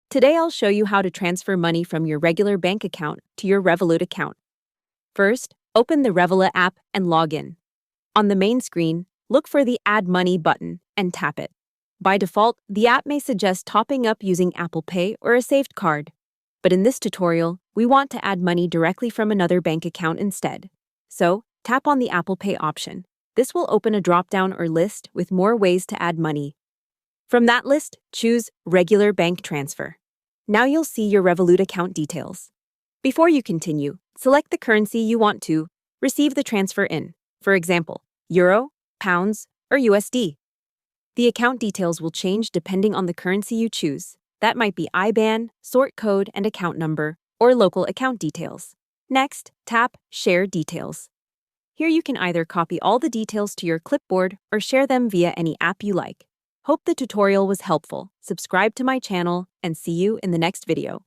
Today I'll show you how to transfer money from your regular bank account to your Revolut account. First, open the Revolut app and log in. On the main screen, look for the Add Money button and tap it. By default, the app may suggest topping up using Apple Pay or a saved card. But in this tutorial, we want to add money directly from another bank account instead. So, tap on the Apple Pay option. This will open a drop-down or list with more ways to add money. From that list, choose Regular Bank Transfer. Now you'll see your Revolut account details. Before you continue, select the currency you want to receive the transfer in, for example, Euro, Pounds, or USD. The account details will change depending on the currency you choose. That might be IBAN, sort code and account number, or local account details. Next, tap Share Details. Here you can either copy all the details to your clipboard or share them via any app you like. Hope the tutorial was helpful. Subscribe to my channel and see you in the next video.